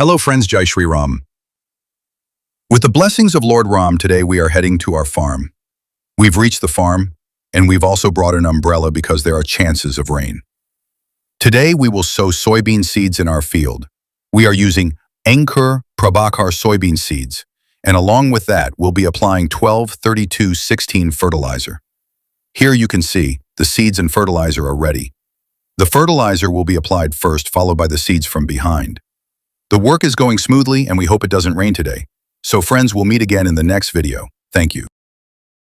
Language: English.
Hello friends, Jai Shri Ram. With the blessings of Lord Ram, today we are heading to our farm. We've reached the farm, and we've also brought an umbrella because there are chances of rain. Today we will sow soybean seeds in our field. We are using Ankur Prabhakar soybean seeds, and along with that we'll be applying 12-32-16 fertilizer. Here you can see the seeds and fertilizer are ready. The fertilizer will be applied first, followed by the seeds from behind. The work is going smoothly and we hope it doesn't rain today. So friends, we'll meet again in the next video. Thank you.